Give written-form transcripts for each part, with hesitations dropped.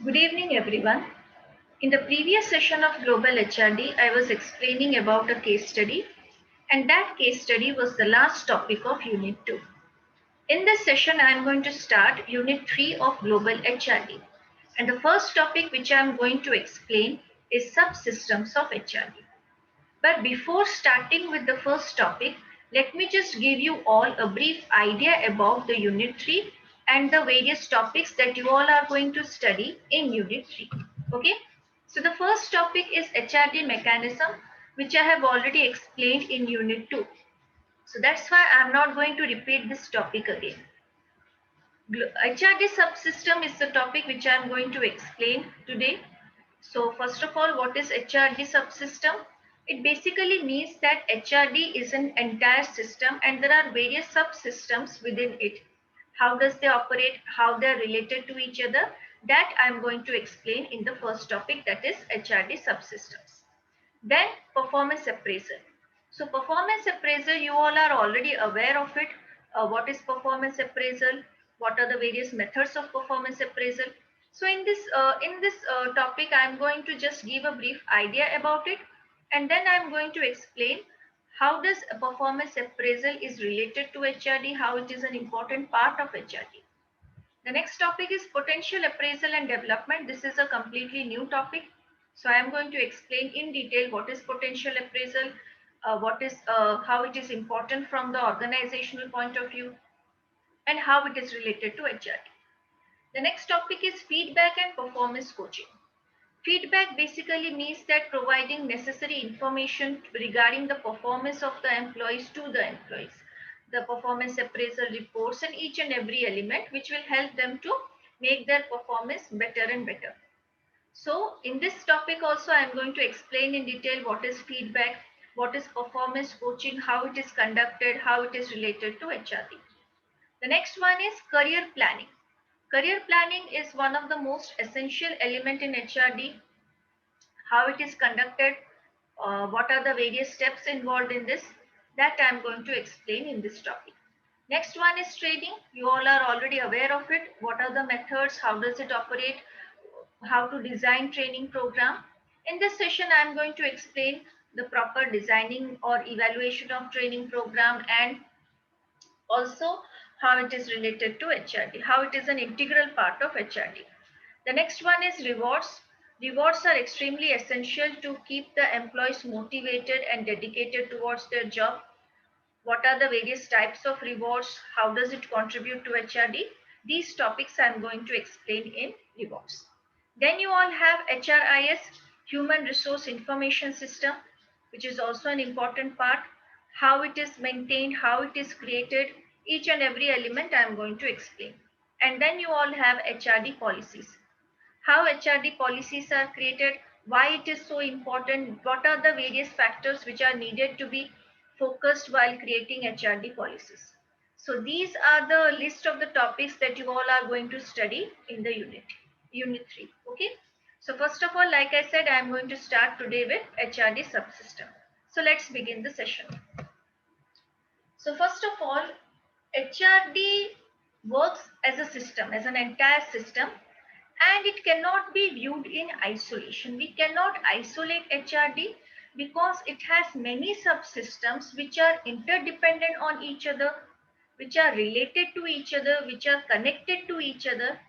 Good evening, everyone. In the previous session of Global HRD, I was explaining about a case study, and that case study was the last topic of Unit 2. In this session, I am going to start Unit 3 of Global HRD. And the first topic which I am going to explain is subsystems of HRD. But before starting with the first topic, let me just give you all a brief idea about the Unit 3 and the various topics that you all are going to study in Unit 3. Okay, so the first topic is HRD mechanism, which I have already explained in Unit 2. So that's why I'm not going to repeat this topic again. HRD subsystem is the topic which I'm going to explain today. So first of all, what is HRD subsystem? It basically means that HRD is an entire system and there are various subsystems within it. How does they operate? How they are related to each other? That I'm going to explain in the first topic, that is HRD subsystems. Then performance appraisal. So performance appraisal, you all are already aware of it. What is performance appraisal? What are the various methods of performance appraisal? So in this topic, I'm going to just give a brief idea about it, and then I'm going to explain how does a performance appraisal is related to HRD, how it is an important part of HRD. The next topic is potential appraisal and development. This is a completely new topic. So I am going to explain in detail what is potential appraisal, how it is important from the organizational point of view, and how it is related to HRD. The next topic is feedback and performance coaching. Feedback basically means that providing necessary information regarding the performance of the employees to the employees. The performance appraisal reports and each and every element which will help them to make their performance better and better. So in this topic also I am going to explain in detail what is feedback, what is performance coaching, how it is conducted, how it is related to HRD. The next one is career planning. Career planning is one of the most essential element in HRD. How it is conducted, what are the various steps involved in this, that I am going to explain in this topic. Next one is training. You all are already aware of it. What are the methods? How does it operate? How to design training program. In this session, I am going to explain the proper designing or evaluation of training program, and also how it is related to HRD, how it is an integral part of HRD. The next one is rewards. Rewards are extremely essential to keep the employees motivated and dedicated towards their job. What are the various types of rewards? How does it contribute to HRD? These topics I am going to explain in rewards. Then you all have HRIS, Human Resource Information System, which is also an important part. How it is maintained, how it is created, each and every element I am going to explain. And then you all have HRD policies. How HRD policies are created, why it is so important, what are the various factors which are needed to be focused while creating HRD policies. So these are the list of the topics that you all are going to study in the unit 3. Okay. So first of all, like I said, I am going to start today with HRD subsystem. So let's begin the session. So first of all, HRD works as a system, as an entire system, and it cannot be viewed in isolation. We cannot isolate HRD because it has many subsystems which are interdependent on each other, which are related to each other, which are connected to each other.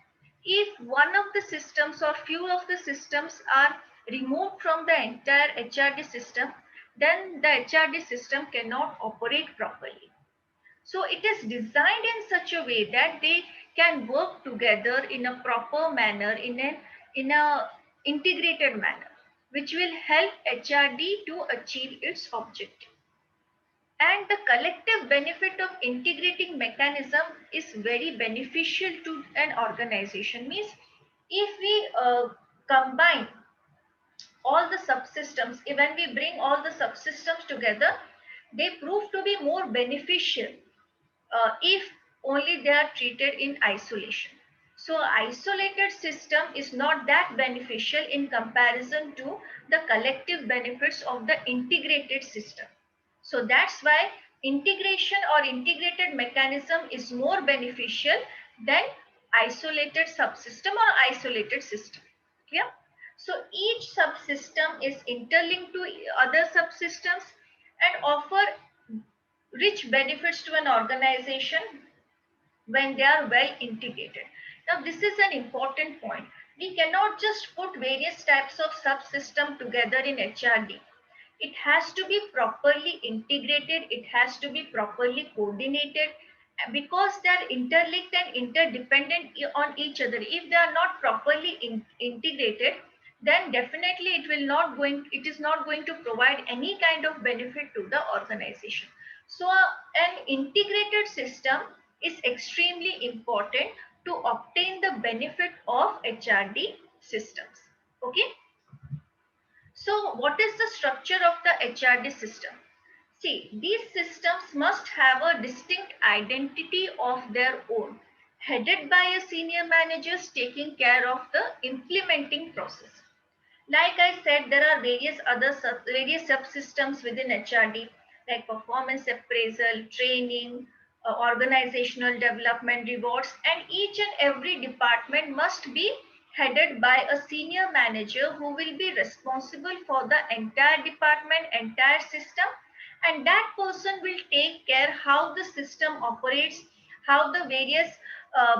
If one of the systems or few of the systems are removed from the entire HRD system, then the HRD system cannot operate properly. So it is designed in such a way that they can work together in a proper manner, in a integrated manner, which will help HRD to achieve its objective. And the collective benefit of integrating mechanism is very beneficial to an organization. Means if we combine all the subsystems, when we bring all the subsystems together, they prove to be more beneficial if only they are treated in isolation. So isolated system is not that beneficial in comparison to the collective benefits of the integrated system. So that's why integration or integrated mechanism is more beneficial than isolated subsystem or isolated system. Clear? So each subsystem is interlinked to other subsystems and offer rich benefits to an organization when they are well integrated. Now, this is an important point. We cannot just put various types of subsystem together in HRD. It has to be properly integrated, it has to be properly coordinated because they are interlinked and interdependent on each other. If they are not properly integrated, then definitely it is not going to provide any kind of benefit to the organization. So an integrated system is extremely important to obtain the benefit of HRD systems. Okay. So what is the structure of the HRD system? See, these systems must have a distinct identity of their own, headed by a senior manager taking care of the implementing process. Like I said, there are various subsystems within HRD, like performance appraisal, training, organizational development, rewards, and each and every department must be headed by a senior manager who will be responsible for the entire department, entire system, and that person will take care how the system operates, how the various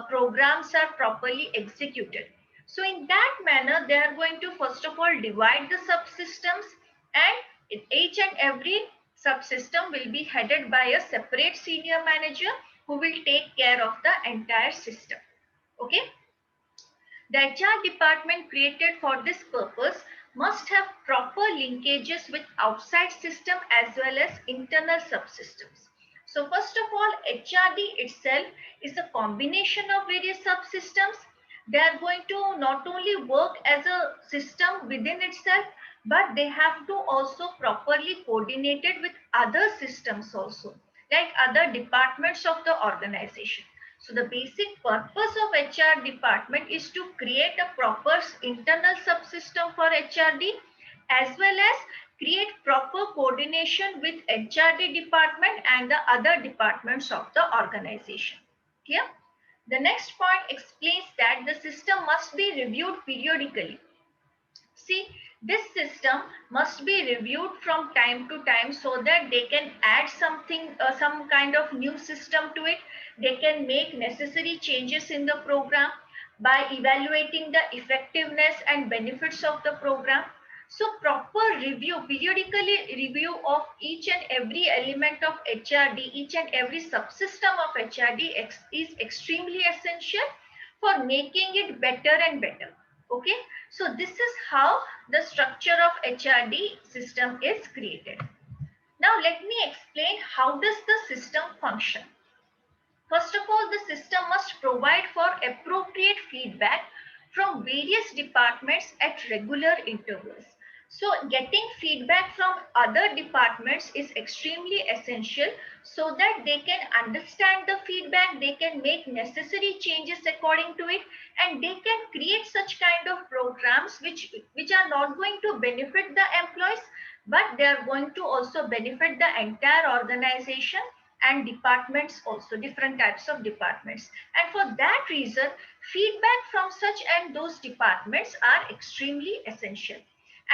programs are properly executed. So in that manner, they are going to first of all divide the subsystems, and each and every subsystem will be headed by a separate senior manager who will take care of the entire system. Okay. The HR department created for this purpose must have proper linkages with outside system as well as internal subsystems. So first of all, HRD itself is a combination of various subsystems. They are going to not only work as a system within itself, but they have to also properly coordinate it with other systems also, like other departments of the organization. So the basic purpose of HR department is to create a proper internal subsystem for HRD as well as create proper coordination with HRD department and the other departments of the organization. Clear? The next point explains that the system must be reviewed periodically. See, this system must be reviewed from time to time so that they can add something, some kind of new system to it. They can make necessary changes in the program by evaluating the effectiveness and benefits of the program. So proper review, periodically review of each and every element of HRD, each and every subsystem of HRD is extremely essential for making it better and better. Okay, so this is how the structure of HRD system is created. Now let me explain how does the system function. First of all, the system must provide for appropriate feedback from various departments at regular intervals. So getting feedback from other departments is extremely essential so that they can understand the feedback, they can make necessary changes according to it, and they can create such kind of programs which are not going to benefit the employees, but they are going to also benefit the entire organization and departments also, different types of departments. And for that reason, feedback from such and those departments are extremely essential.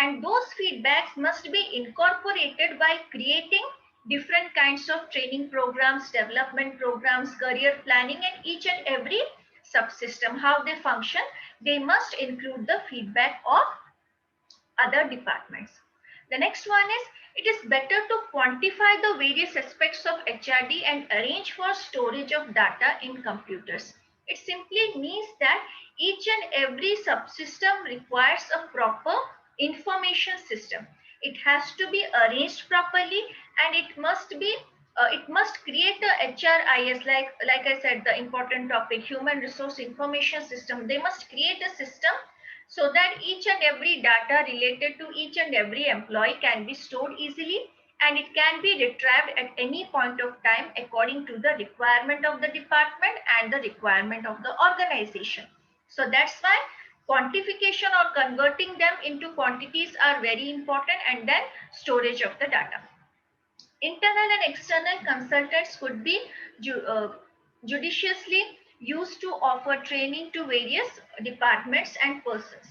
And those feedbacks must be incorporated by creating different kinds of training programs, development programs, career planning, and each and every subsystem, how they function, they must include the feedback of other departments. The next one is, it is better to quantify the various aspects of HRD and arrange for storage of data in computers. It simply means that each and every subsystem requires a proper information system. It has to be arranged properly, and it must create a HRIS, like I said, the important topic, human resource information system. They must create a system so that each and every data related to each and every employee can be stored easily, and it can be retrieved at any point of time according to the requirement of the department and the requirement of the organization. So that's why quantification or converting them into quantities are very important, and then storage of the data. Internal and external consultants could be judiciously used to offer training to various departments and persons.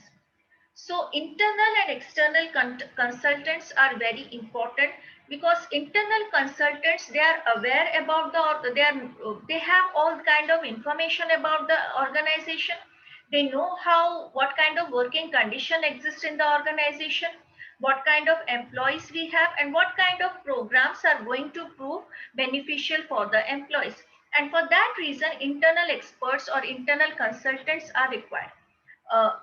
So internal and external consultants are very important, because internal consultants, they are aware about they have all kind of information about the organization. They know how what kind of working condition exists in the organization, what kind of employees we have, and what kind of programs are going to prove beneficial for the employees. And for that reason, internal experts or internal consultants are required.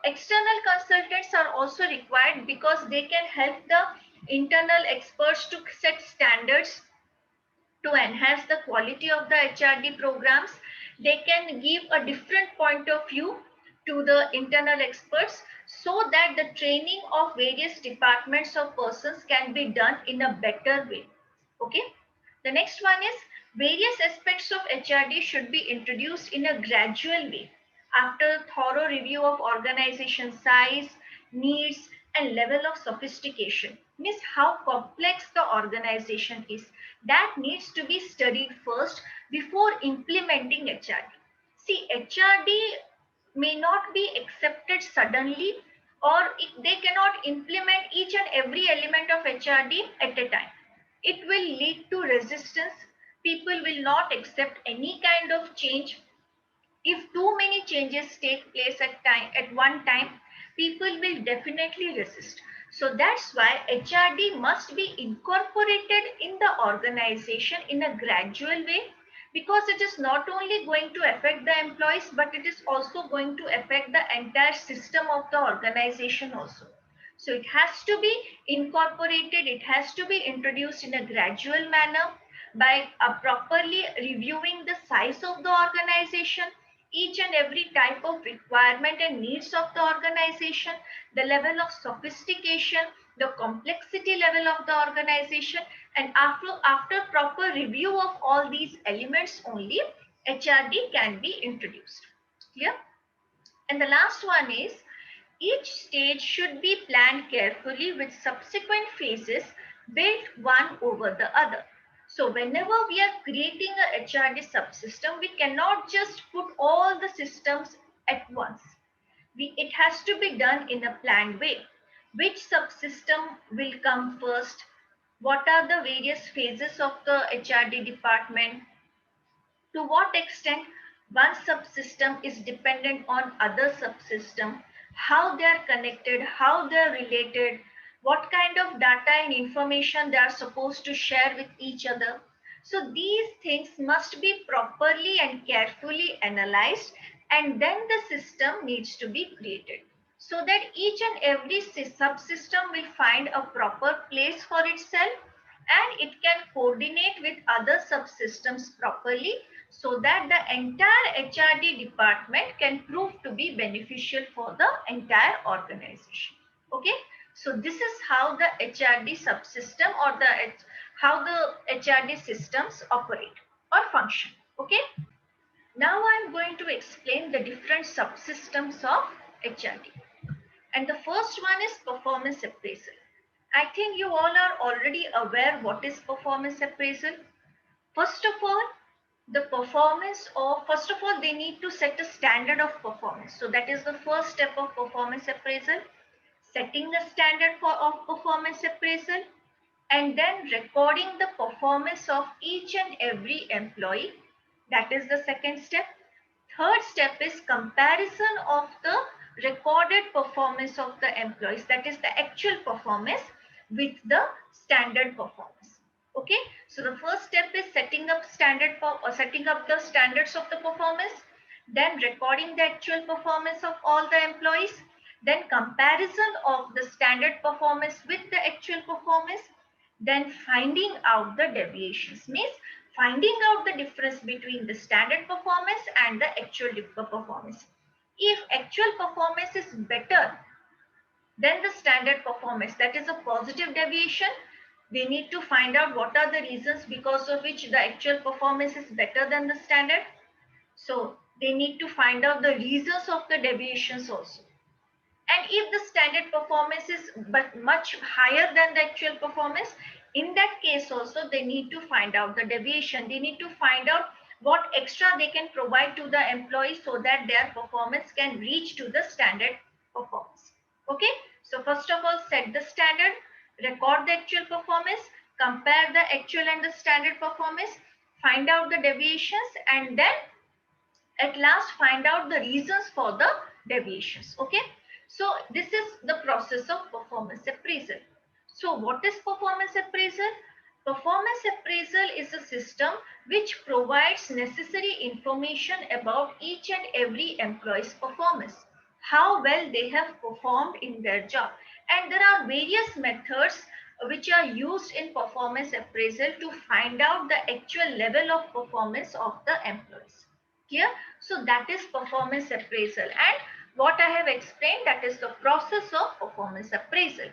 External consultants are also required because they can help the internal experts to set standards to enhance the quality of the HRD programs. They can give a different point of view to the internal experts, so that the training of various departments or persons can be done in a better way. Okay. The next one is, various aspects of HRD should be introduced in a gradual way after thorough review of organization size, needs, and level of sophistication. Means how complex the organization is. That needs to be studied first before implementing HRD. See, HRD may not be accepted suddenly, or they cannot implement each and every element of HRD at a time. It will lead to resistance. People will not accept any kind of change. If too many changes take place at one time, people will definitely resist. So that's why HRD must be incorporated in the organization in a gradual way, because it is not only going to affect the employees, but it is also going to affect the entire system of the organization also. So it has to be incorporated, it has to be introduced in a gradual manner by properly reviewing the size of the organization, each and every type of requirement and needs of the organization, the level of sophistication, the complexity level of the organization, and after proper review of all these elements only, HRD can be introduced. Clear? And the last one is, each stage should be planned carefully with subsequent phases built one over the other. So whenever we are creating a HRD subsystem, we cannot just put all the systems at once. It has to be done in a planned way. Which subsystem will come first? What are the various phases of the HRD department? To what extent one subsystem is dependent on other subsystem, how they are connected, how they are related, what kind of data and information they are supposed to share with each other. So these things must be properly and carefully analyzed, and then the system needs to be created, so that each and every subsystem will find a proper place for itself, and it can coordinate with other subsystems properly, so that the entire HRD department can prove to be beneficial for the entire organization. Okay, so this is how the HRD subsystem or how the HRD systems operate or function. Okay, now I'm going to explain the different subsystems of HRD. And the first one is performance appraisal. I think you all are already aware what is performance appraisal. First of all, they need to set a standard of performance. So that is the first step of performance appraisal, setting the standard of performance appraisal, and then recording the performance of each and every employee. That is the second step. Third step is comparison of the recorded performance of the employees, that is the actual performance, with the standard performance. Okay, so the first step is setting up the standards of the performance, then recording the actual performance of all the employees, then comparison of the standard performance with the actual performance, then finding out the deviations, means finding out the difference between the standard performance and the actual performance. If actual performance is better than the standard performance, that is a positive deviation, they need to find out what are the reasons because of which the actual performance is better than the standard. So they need to find out the reasons of the deviations also. And if the standard performance is but much higher than the actual performance, in that case also they need to find out the deviation. They need to find out what extra they can provide to the employee so that their performance can reach to the standard performance. Okay, so first of all, set the standard, record the actual performance, compare the actual and the standard performance, find out the deviations, and then at last find out the reasons for the deviations. Okay, so this is the process of performance appraisal. So what is performance appraisal? Performance appraisal is a system which provides necessary information about each and every employee's performance, how well they have performed in their job, and there are various methods which are used in performance appraisal to find out the actual level of performance of the employees. Clear? So that is performance appraisal, and what I have explained, that is the process of performance appraisal.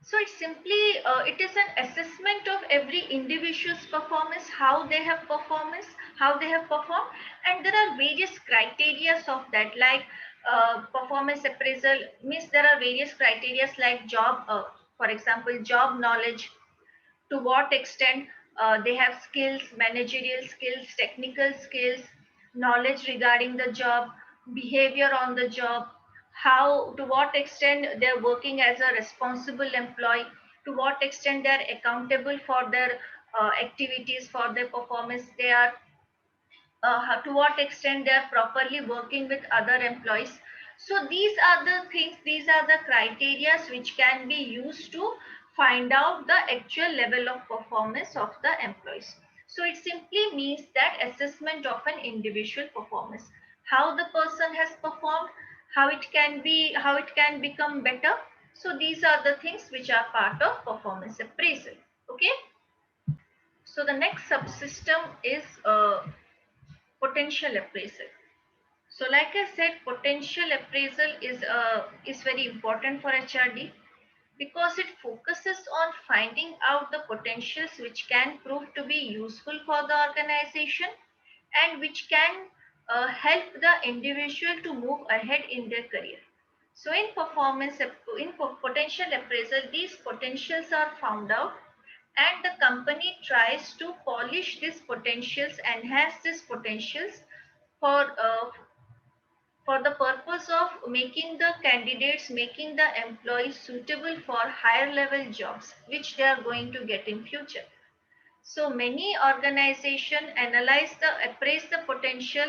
So it's simply it is an assessment of every individual's performance, how they have performance, how they have performed, and there are various criteria of that. Like performance appraisal means there are various criteria like job, for example, job knowledge, to what extent they have skills, managerial skills, technical skills, knowledge regarding the job, behavior on the job, how, to what extent they're working as a responsible employee, to what extent they're accountable for their activities, for their performance, they are to what extent they are properly working with other employees. So these are the things, these are the criteria which can be used to find out the actual level of performance of the employees. So it simply means that assessment of an individual performance, how the person has performed, how it can be, how it can become better. So these are the things which are part of performance appraisal. Okay. So the next subsystem is potential appraisal. So like I said, potential appraisal is very important for HRD because it focuses on finding out the potentials which can prove to be useful for the organization and which can help the individual to move ahead in their career. So in potential appraisal, these potentials are found out and the company tries to polish these potentials, enhance these potentials for for the purpose of making the candidates, making the employees suitable for higher level jobs which they are going to get in future. So many organizations analyze the, appraise the potential,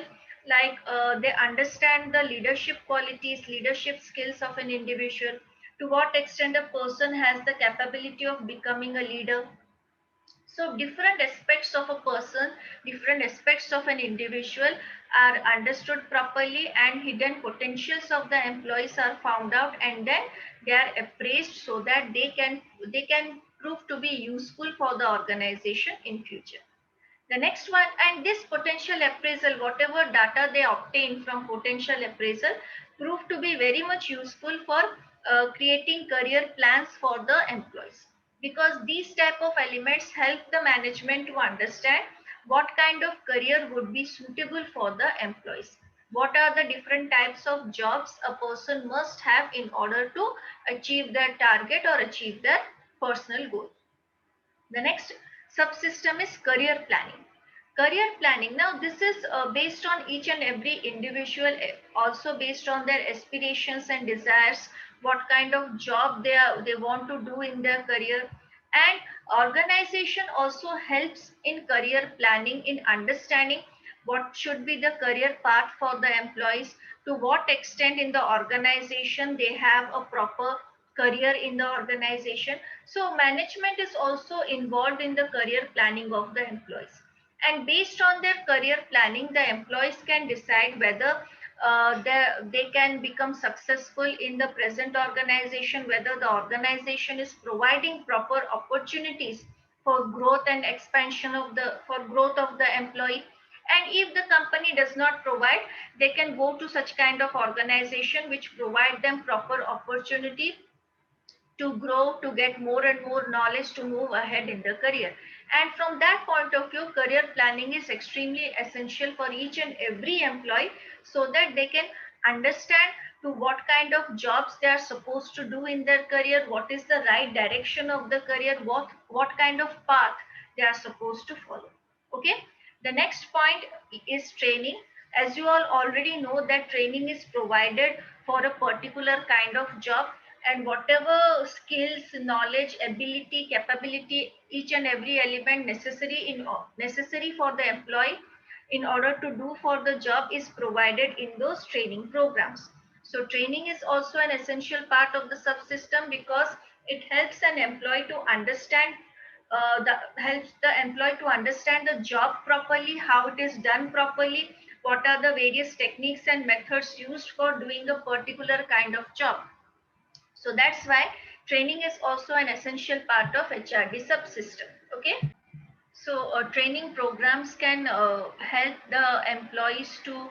like they understand the leadership qualities, leadership skills of an individual, to what extent a person has the capability of becoming a leader. So different aspects of a person, different aspects of an individual are understood properly and hidden potentials of the employees are found out and then they are appraised so that they can prove to be useful for the organization in future. The next one, and this potential appraisal, whatever data they obtain from potential appraisal, prove to be very much useful for creating career plans for the employees. Because these type of elements help the management to understand what kind of career would be suitable for the employees. What are the different types of jobs a person must have in order to achieve their target or achieve their personal goal. The next subsystem is career planning. Career planning. Now, this is based on each and every individual, also based on their aspirations and desires, what kind of job they want to do in their career. And organization also helps in career planning, in understanding what should be the career path for the employees, to what extent in the organization they have a proper career in the organization. So management is also involved in the career planning of the employees. And based on their career planning, the employees can decide whether they can become successful in the present organization, whether the organization is providing proper opportunities for growth and expansion of the, for growth of the employee. And if the company does not provide, they can go to such kind of organization which provide them proper opportunity to grow, to get more and more knowledge, to move ahead in their career. And from that point of view, career planning is extremely essential for each and every employee so that they can understand to what kind of jobs they are supposed to do in their career, what is the right direction of the career, what kind of path they are supposed to follow. Okay. The next point is training. As you all already know that training is provided for a particular kind of job, and whatever skills, knowledge, ability, capability, each and every element necessary for the employee in order to do for the job is provided in those training programs. So training is also an essential part of the subsystem because it helps an employee to understand helps the employee to understand the job properly, how it is done properly, what are the various techniques and methods used for doing a particular kind of job. So that's why training is also an essential part of HRD subsystem. Okay. So, training programs can help the employees to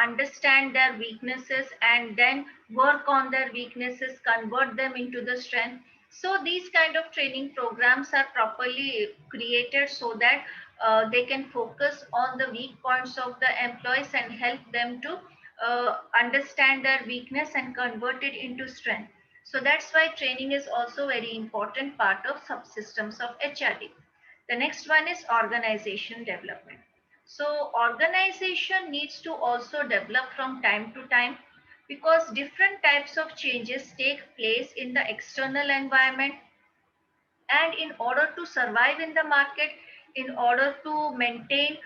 understand their weaknesses and then work on their weaknesses, convert them into the strength. So, these kind of training programs are properly created so that they can focus on the weak points of the employees and help them to understand their weakness and convert it into strength. So, that's why training is also very important part of subsystems of HRD. The next one is organization development. So organization needs to also develop from time to time because different types of changes take place in the external environment, and in order to survive in the market, in order to maintain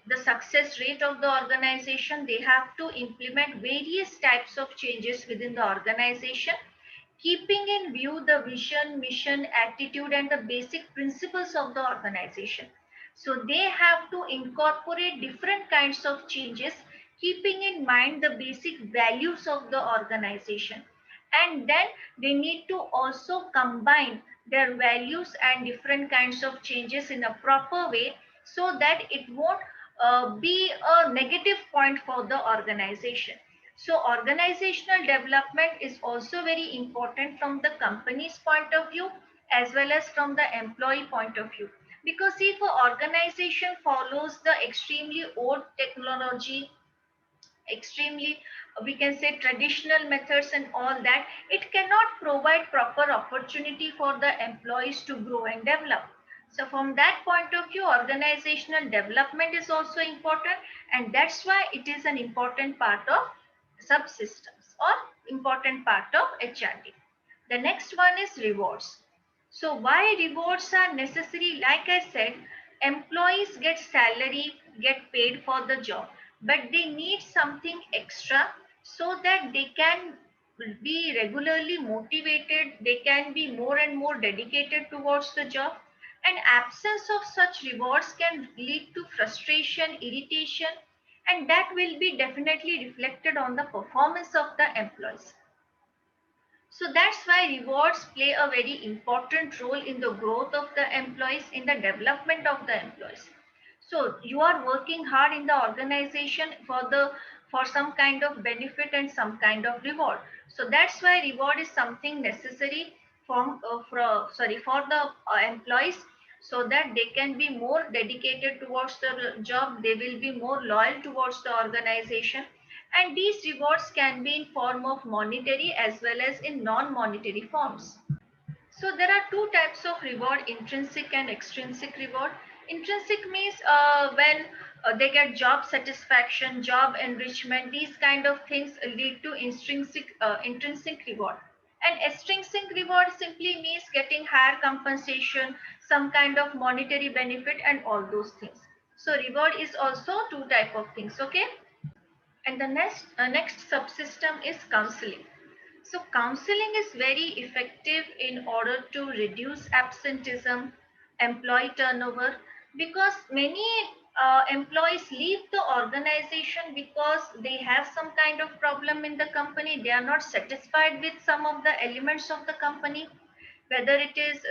the success rate of the organization, they have to implement various types of changes within the organization, keeping in view the vision, mission, attitude, and the basic principles of the organization. So they have to incorporate different kinds of changes, keeping in mind the basic values of the organization. And then they need to also combine their values and different kinds of changes in a proper way so that it won't be a negative point for the organization. So organizational development is also very important from the company's point of view as well as from the employee point of view. Because if an organization follows the extremely old technology, extremely we can say traditional methods and all that, it cannot provide proper opportunity for the employees to grow and develop. So from that point of view, organizational development is also important, and that's why it is an important part of subsystems or important part of HRD. The next one is rewards. So why rewards are necessary? Like I said, employees get salary, get paid for the job, but they need something extra so that they can be regularly motivated, they can be more and more dedicated towards the job. And absence of such rewards can lead to frustration, irritation, and that will be definitely reflected on the performance of the employees. So that's why rewards play a very important role in the growth of the employees, in the development of the employees. So you are working hard in the organization for some kind of benefit and some kind of reward. So that's why reward is something necessary for the employees, so that they can be more dedicated towards the job, they will be more loyal towards the organization, and these rewards can be in form of monetary as well as in non-monetary forms. So there are two types of reward: intrinsic and extrinsic reward. Intrinsic means when they get job satisfaction, job enrichment, these kind of things lead to intrinsic reward. And extrinsic reward simply means getting higher compensation, some kind of monetary benefit, and all those things. So reward is also two type of things. Okay. And the next subsystem is counseling. So counseling is very effective in order to reduce absenteeism, employee turnover, because many employees leave the organization because they have some kind of problem in the company. They are not satisfied with some of the elements of the company, whether it is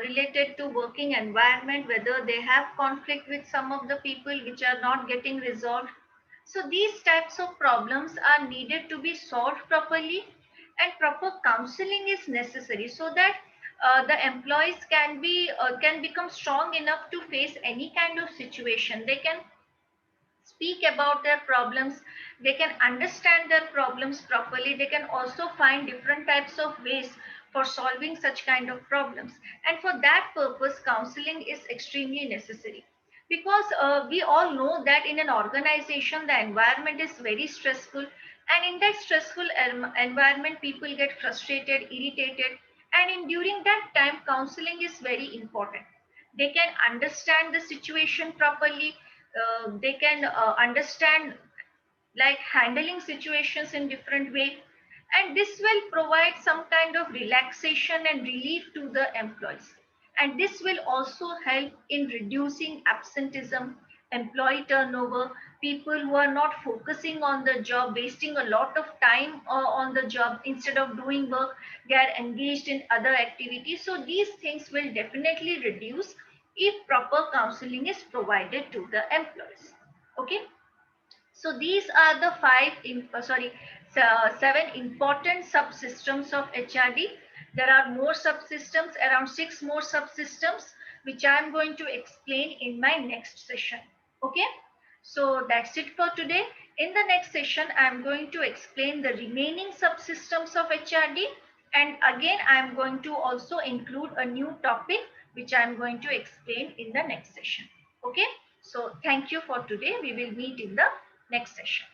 related to working environment, whether they have conflict with some of the people which are not getting resolved. So these types of problems are needed to be solved properly, and proper counseling is necessary so that the employees can become strong enough to face any kind of situation. They can speak about their problems, they can understand their problems properly, they can also find different types of ways for solving such kind of problems, and for that purpose counseling is extremely necessary. because we all know that in an organization the environment is very stressful, and in that stressful environment people get frustrated, irritated, and in during that time counseling is very important. They can understand the situation properly, they can understand like handling situations in different way, and this will provide some kind of relaxation and relief to the employees, and this will also help in reducing absenteeism, employee turnover, people who are not focusing on the job, wasting a lot of time on the job, instead of doing work they are engaged in other activities. So these things will definitely reduce if proper counseling is provided to the employees. Okay, so these are the seven important subsystems of HRD. There are more subsystems, around 6 more subsystems, which I am going to explain in my next session. Okay, so that's it for today. In the next session, I am going to explain the remaining subsystems of HRD, and again I am going to also include a new topic which I am going to explain in the next session. Okay, so thank you for today. We will meet in the next session.